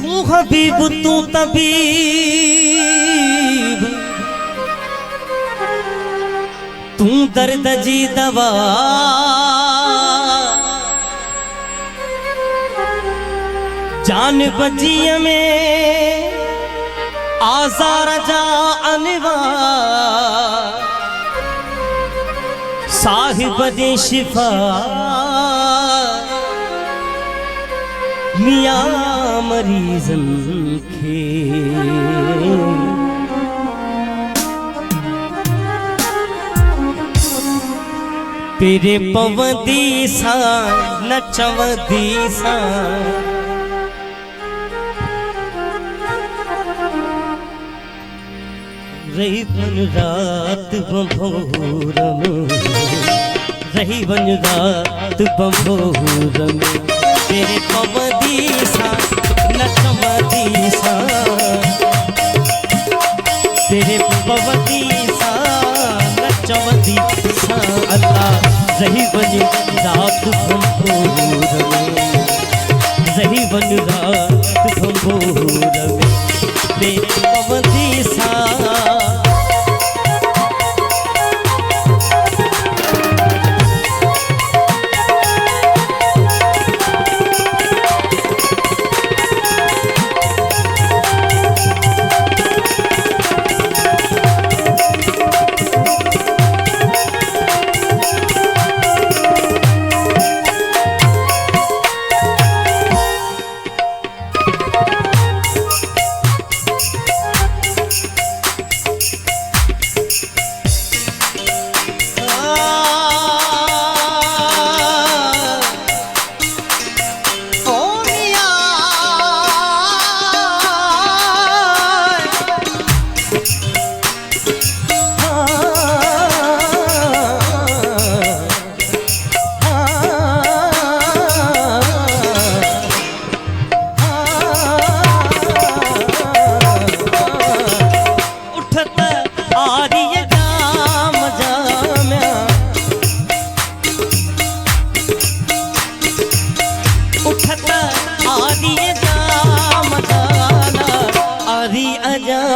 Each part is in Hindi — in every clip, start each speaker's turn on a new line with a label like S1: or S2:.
S1: तू हबीब तू तबीब, तू दर्द जी दवा, जान बजी में आज़ार जा अनवा, साहिब दे शिफा मियां मरीजन खे। तेरे पवंदी सा नचवंदी सा, रही बन रात बंभोर में, रही बन रात बंभोर में। तेरे पवंदी सा नचवंदी सा, तेरे पवंदी सा नचवंदी सा, अल्लाह रही बन रात बंभोर में, रही बन रात बंभोर में। तेरे पवंदी सा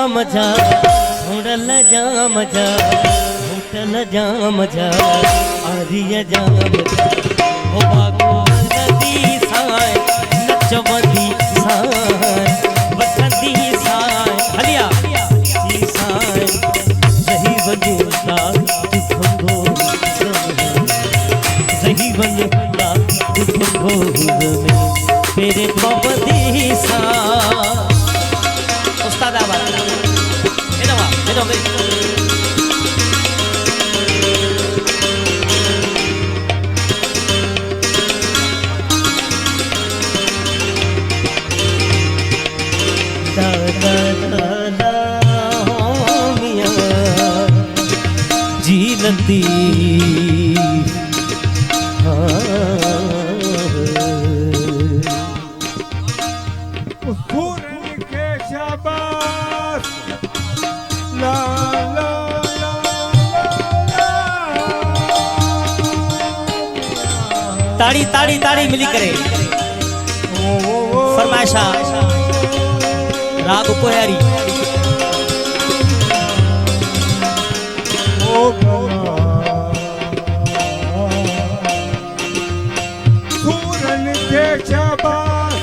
S1: मजा होटल जा मजा, होटल जा मजा, आरिया जा मजा। ओ बागो नदी साए नचवदी साए, बसंती साए हलिया जी साए, सही बजूता तुखो सही बजूता तुखो में। तेरे पवंदी सा उस्ताद आवाज जी लती ताड़ी ताड़ी ताड़ी मिली करे फरमाइशा राग कोहरी।
S2: सूरन के शाबाश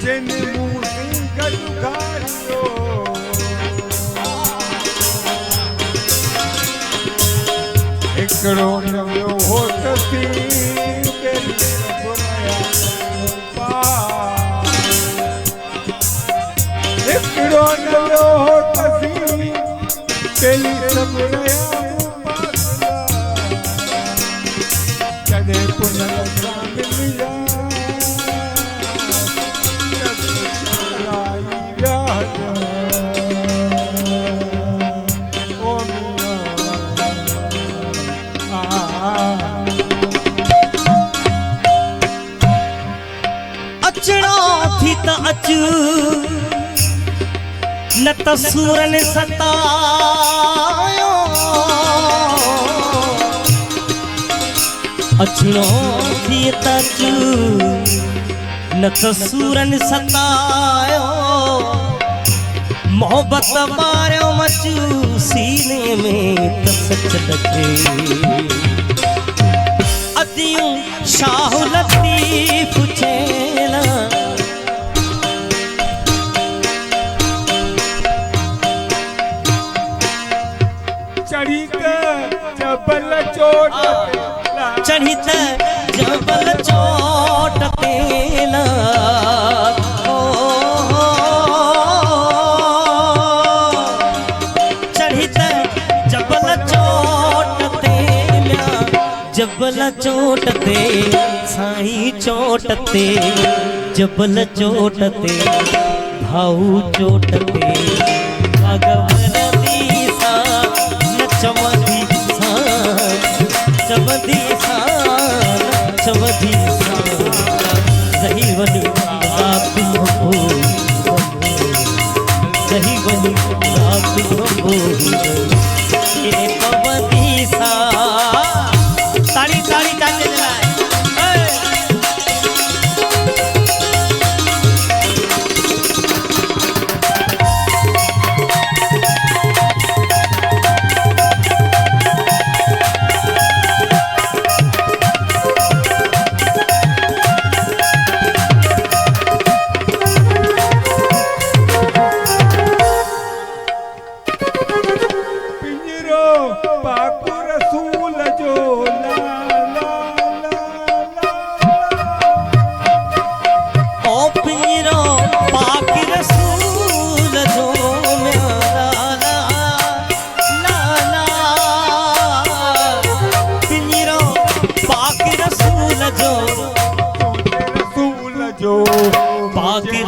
S2: जिन मूसी गलुगारियो, एकड़ो नव्यो होतसी एकड़ो नव्यो होतसी तेली सब नया पासला, कदे पुनर्जा मिलिया ओ
S1: अचड़ो थी त अच न त सूरन सतायो, अचड़ो थी त अच न तो सूरन सतायो मोहब्बत मारो मचू सीने में तसच लगे अदियूं शाह लतीफ चेला
S2: चढ़ी के जबल चोट
S1: चढ़ी त जबल चोट तेला चढ़ी त जबल चोट तेला जबल चोट ते साईं चोट ते जबल चोट ते भाऊ चोट ते भगवन दीसा चमदी सा चमदी सा चमदी सा सही बनी रात हो सही बनी रात हो ये पवदी सा ताड़ी ताड़ी चाचे जलाए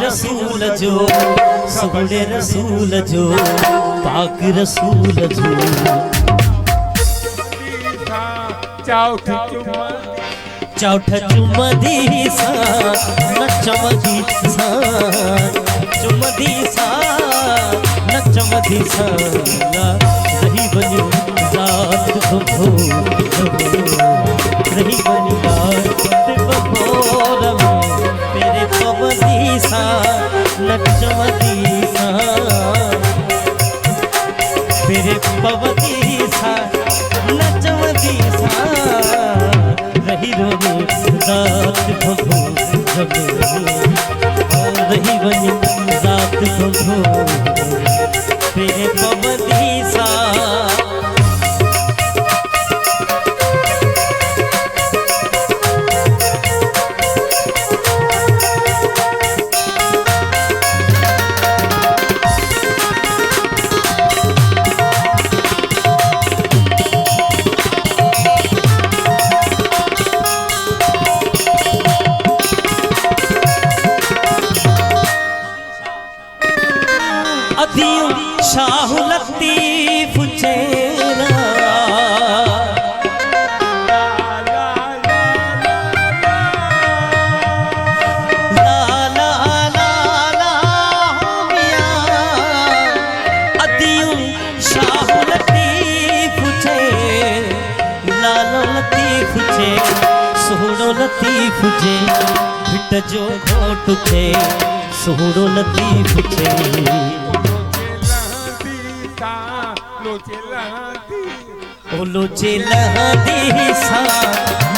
S1: रसूल जो सुगड़े रसूल जो पाक रसूल जो चौठ चुमदी सा नचमदी सा चुमदी सा नचमदी सा रही बनी रात हो रही बनी रात बभोर में तेरे पवदी सा नचमदी सा तेरे पवदी सा नचमदी सा रही बनी रात बभो रही बनी रात बभो तेरे पवदी सा अदियूं शाह लतीफ चेला ला ला ला ला मियां अदियूं शाह लतीफ चेला लतीफ चे सोहणो लतीफ चे भिट जो घोट चे सोहणो लतीफ चे लोचे लहदी सा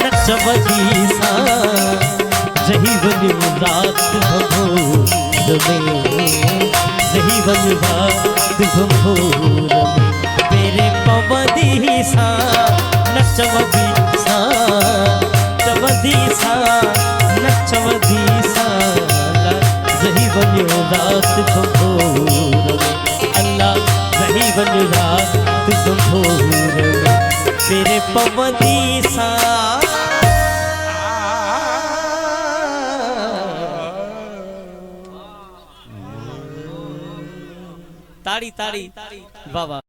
S1: नचमदी सा जही बनी रात भभोर में जही बनी रात भभोर में तेरे पवदी सा नचमदी सा चमदी सा नचमदी सा जही बनी रात भभोर में अल्लाह जही बनी रात भभोर में तेरे पवदी सा ताड़ी ताड़ी बाबा।